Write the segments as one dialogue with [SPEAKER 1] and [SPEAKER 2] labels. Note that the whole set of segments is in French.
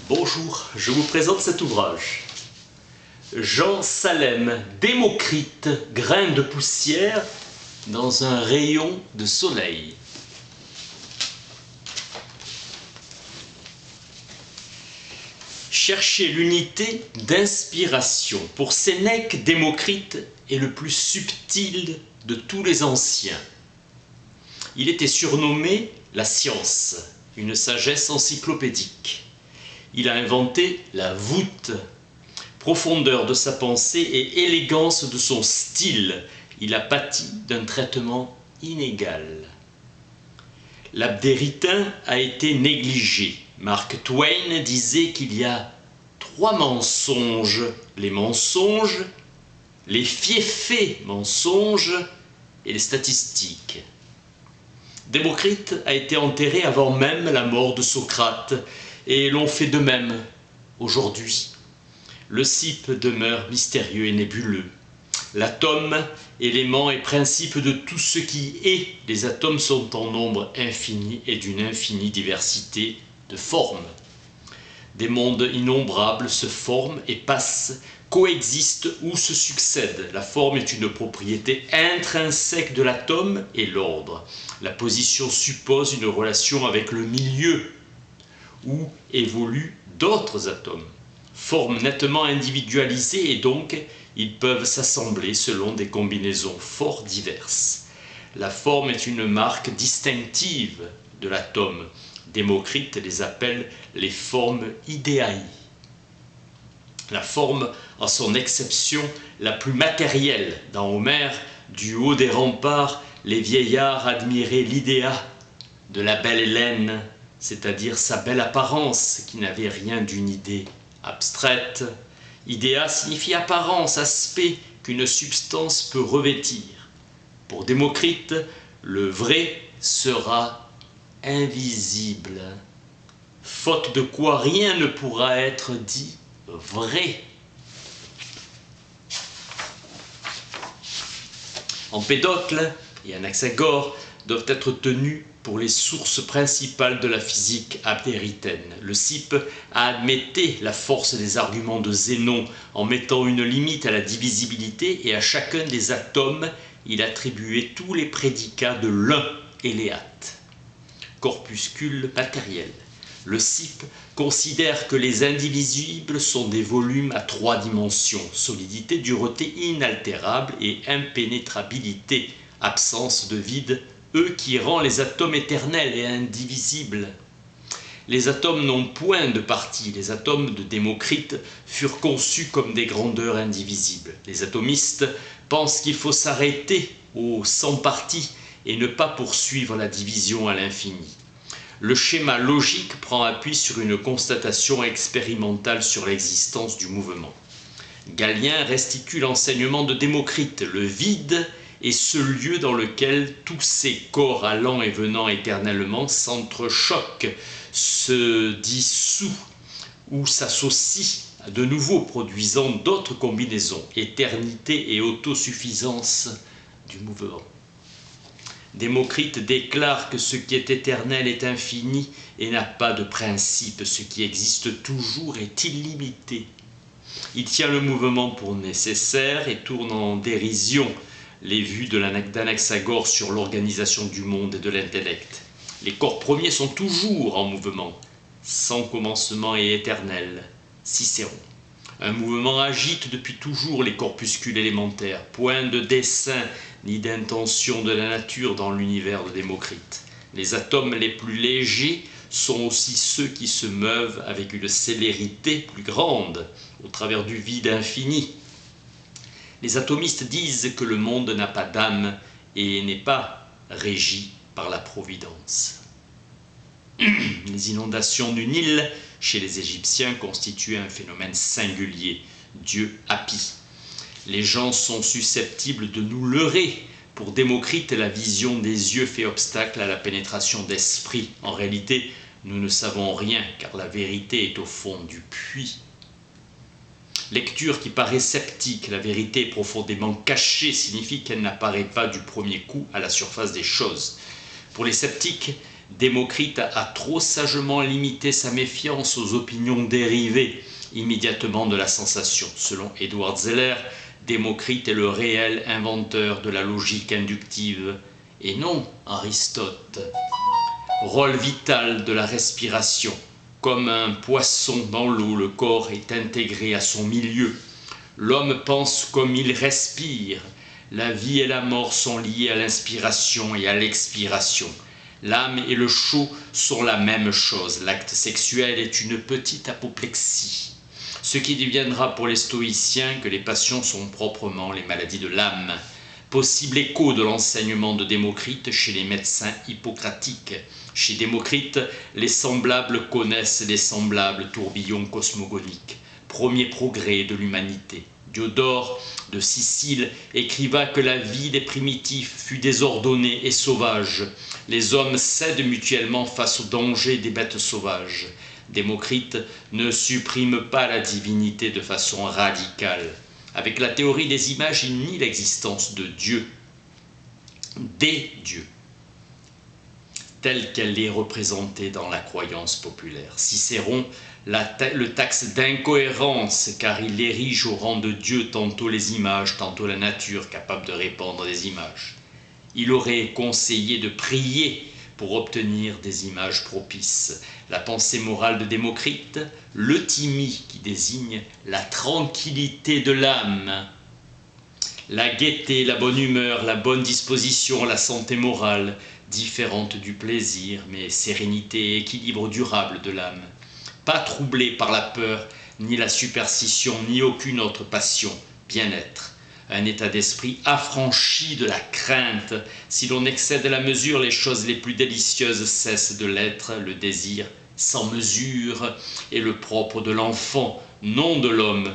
[SPEAKER 1] Bonjour, je vous présente cet ouvrage. Jean Salem, Démocrite, grain de poussière dans un rayon de soleil. Cherchez l'unité d'inspiration. Pour Sénèque, Démocrite est le plus subtil de tous les anciens. Il était surnommé la science, une sagesse encyclopédique. Il a inventé la voûte, profondeur de sa pensée et élégance de son style. Il a pâti d'un traitement inégal. L'abdéritain a été négligé. Mark Twain disait qu'il y a 3 mensonges: les mensonges, les fiefés mensonges et les statistiques. Démocrite a été enterré avant même la mort de Socrate, et l'on fait de même aujourd'hui. Le cipe demeure mystérieux et nébuleux. L'atome, élément et principe de tout ce qui est. Les atomes sont en nombre infini et d'une infinie diversité de formes. Des mondes innombrables se forment et passent, coexistent ou se succèdent. La forme est une propriété intrinsèque de l'atome et l'ordre. La position suppose une relation avec le milieu où évoluent d'autres atomes. Formes nettement individualisées, et donc ils peuvent s'assembler selon des combinaisons fort diverses. La forme est une marque distinctive de l'atome. Démocrite les appelle les formes idéae. La forme a son exception la plus matérielle. Dans Homère, du haut des remparts, les vieillards admiraient l'idéa de la belle Hélène, c'est-à-dire sa belle apparence qui n'avait rien d'une idée abstraite. Idéa signifie apparence, aspect qu'une substance peut revêtir. Pour Démocrite, le vrai sera invisible, faute de quoi rien ne pourra être dit vrai. Empédocle et Anaxagore doivent être tenus pour les sources principales de la physique abdéritaine. Le cipe a admetté la force des arguments de Zénon en mettant une limite à la divisibilité, et à chacun des atomes il attribuait tous les prédicats de l'un éléate. Corpuscule matériel. Le cipe considère que les indivisibles sont des volumes à 3 dimensions: solidité, dureté inaltérable et impénétrabilité, absence de vide, qui rend les atomes éternels et indivisibles. Les atomes n'ont point de partie. Les atomes de Démocrite furent conçus comme des grandeurs indivisibles. Les atomistes pensent qu'il faut s'arrêter aux 100 parties et ne pas poursuivre la division à l'infini. Le schéma logique prend appui sur une constatation expérimentale sur l'existence du mouvement. Galien restitue l'enseignement de Démocrite: le vide est ce lieu dans lequel tous ces corps allant et venant éternellement s'entrechoquent, se dissouent ou s'associent de nouveau, produisant d'autres combinaisons. Éternité et autosuffisance du mouvement. Démocrite déclare que ce qui est éternel est infini et n'a pas de principe. Ce qui existe toujours est illimité. Il tient le mouvement pour nécessaire et tourne en dérision les vues d'Anaxagore sur l'organisation du monde et de l'intellect. Les corps premiers sont toujours en mouvement, sans commencement et éternel. Cicéron. Un mouvement agite depuis toujours les corpuscules élémentaires. Point de dessein ni d'intention de la nature dans l'univers de Démocrite. Les atomes les plus légers sont aussi ceux qui se meuvent avec une célérité plus grande au travers du vide infini. Les atomistes disent que le monde n'a pas d'âme et n'est pas régi par la providence. Les inondations du Nil chez les Égyptiens constituaient un phénomène singulier. Dieu Hapi. Les gens sont susceptibles de nous leurrer. Pour Démocrite, la vision des yeux fait obstacle à la pénétration d'esprit. En réalité, nous ne savons rien, car la vérité est au fond du puits. Lecture qui paraît sceptique: la vérité profondément cachée signifie qu'elle n'apparaît pas du premier coup à la surface des choses. Pour les sceptiques, Démocrite a trop sagement limité sa méfiance aux opinions dérivées immédiatement de la sensation. Selon Edward Zeller, Démocrite est le réel inventeur de la logique inductive, et non Aristote. Rôle vital de la respiration. Comme un poisson dans l'eau, le corps est intégré à son milieu. L'homme pense comme il respire. La vie et la mort sont liées à l'inspiration et à l'expiration. L'âme et le chaud sont la même chose. L'acte sexuel est une petite apoplexie. Ce qui deviendra pour les stoïciens que les passions sont proprement les maladies de l'âme. Possible écho de l'enseignement de Démocrite chez les médecins hippocratiques. Chez Démocrite, les semblables connaissent les semblables tourbillons cosmogoniques. Premier progrès de l'humanité. Diodore de Sicile écriva que la vie des primitifs fut désordonnée et sauvage. Les hommes cèdent mutuellement face aux dangers des bêtes sauvages. Démocrite ne supprime pas la divinité de façon radicale. Avec la théorie des images, il nie l'existence de Dieu, des dieux, telle qu'elle est représentée dans la croyance populaire. Cicéron le taxe d'incohérence, car il érige au rang de Dieu tantôt les images, tantôt la nature capable de répandre des images. Il aurait conseillé de prier pour obtenir des images propices. La pensée morale de Démocrite, l'euthymie qui désigne la tranquillité de l'âme, la gaieté, la bonne humeur, la bonne disposition, la santé morale, différente du plaisir, mais sérénité et équilibre durable de l'âme. Pas troublée par la peur, ni la superstition, ni aucune autre passion, bien-être. Un état d'esprit affranchi de la crainte. Si l'on excède la mesure, les choses les plus délicieuses cessent de l'être. Le désir sans mesure est le propre de l'enfant, non de l'homme.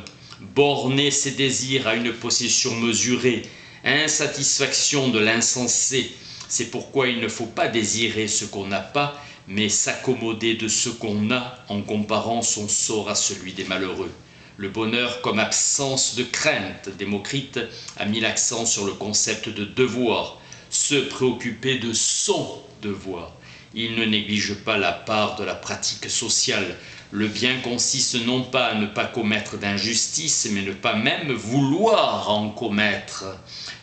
[SPEAKER 1] Borner ses désirs à une possession mesurée, insatisfaction de l'insensé. C'est pourquoi il ne faut pas désirer ce qu'on n'a pas, mais s'accommoder de ce qu'on a en comparant son sort à celui des malheureux. Le bonheur comme absence de crainte. Démocrite a mis l'accent sur le concept de devoir, se préoccuper de son devoir. Il ne néglige pas la part de la pratique sociale. Le bien consiste non pas à ne pas commettre d'injustice, mais ne pas même vouloir en commettre.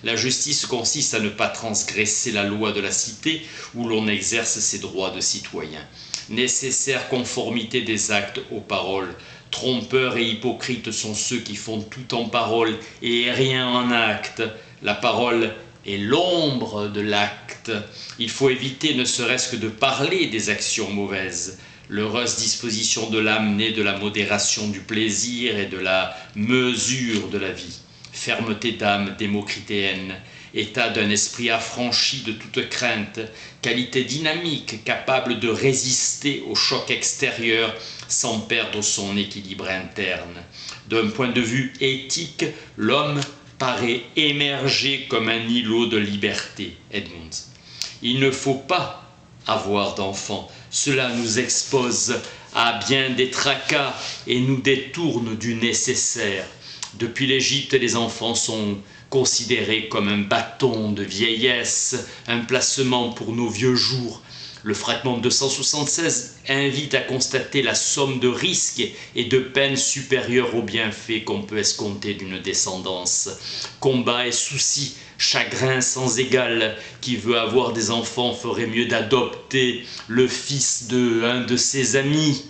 [SPEAKER 1] La justice consiste à ne pas transgresser la loi de la cité où l'on exerce ses droits de citoyen. Nécessaire conformité des actes aux paroles. Trompeurs et hypocrites sont ceux qui font tout en parole et rien en acte. La parole est l'ombre de l'acte. Il faut éviter ne serait-ce que de parler des actions mauvaises. L'heureuse disposition de l'âme naît de la modération du plaisir et de la mesure de la vie. Fermeté d'âme démocritéenne, état d'un esprit affranchi de toute crainte, qualité dynamique capable de résister au choc extérieur sans perdre son équilibre interne. D'un point de vue éthique, l'homme paraît émerger comme un îlot de liberté. Edmonds. Il ne faut pas avoir d'enfants. Cela nous expose à bien des tracas et nous détourne du nécessaire. Depuis l'Égypte, les enfants sont considérés comme un bâton de vieillesse, un placement pour nos vieux jours. Le fragment 276 invite à constater la somme de risques et de peines supérieures aux bienfaits qu'on peut escompter d'une descendance. Combat et soucis, chagrin sans égal. Qui veut avoir des enfants ferait mieux d'adopter le fils d'un de ses amis.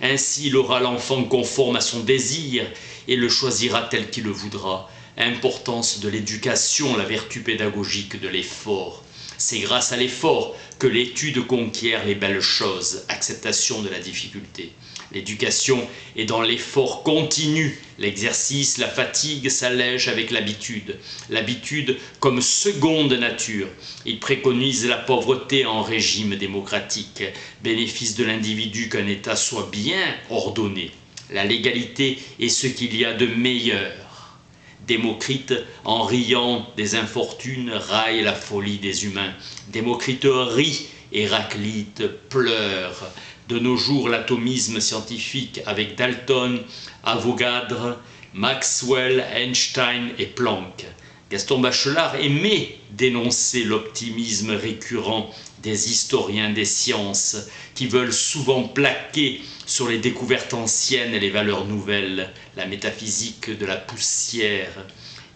[SPEAKER 1] Ainsi, il aura l'enfant conforme à son désir et le choisira tel qu'il le voudra. Importance de l'éducation, la vertu pédagogique de l'effort. C'est grâce à l'effort que l'étude conquiert les belles choses, acceptation de la difficulté. L'éducation est dans l'effort continu. L'exercice, la fatigue s'allège avec l'habitude. L'habitude comme seconde nature. Il préconise la pauvreté en régime démocratique. Bénéfice de l'individu qu'un État soit bien ordonné. La légalité est ce qu'il y a de meilleur. Démocrite, en riant des infortunes, raille la folie des humains. Démocrite rit, Héraclite pleure. De nos jours, l'atomisme scientifique avec Dalton, Avogadro, Maxwell, Einstein et Planck. Gaston Bachelard aimait dénoncer l'optimisme récurrent des historiens des sciences qui veulent souvent plaquer sur les découvertes anciennes et les valeurs nouvelles, la métaphysique de la poussière.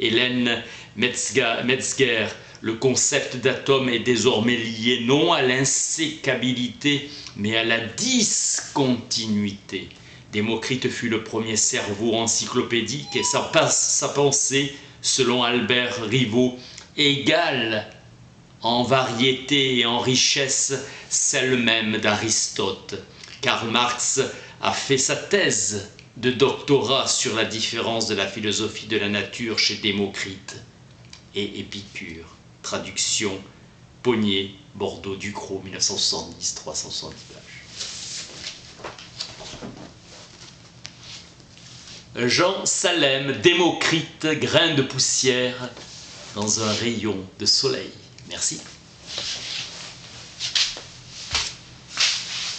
[SPEAKER 1] Hélène Metzger, le concept d'atome est désormais lié non à l'insécabilité, mais à la discontinuité. Démocrite fut le premier cerveau encyclopédique et sa pensée, selon Albert Rivaux, égale en variété et en richesse celle même d'Aristote. Karl Marx a fait sa thèse de doctorat sur la différence de la philosophie de la nature chez Démocrite et Épicure. Traduction Pognier, Bordeaux, Ducrot, 1970, 370 pages. Jean Salem, Démocrite, grain de poussière dans un rayon de soleil. Merci.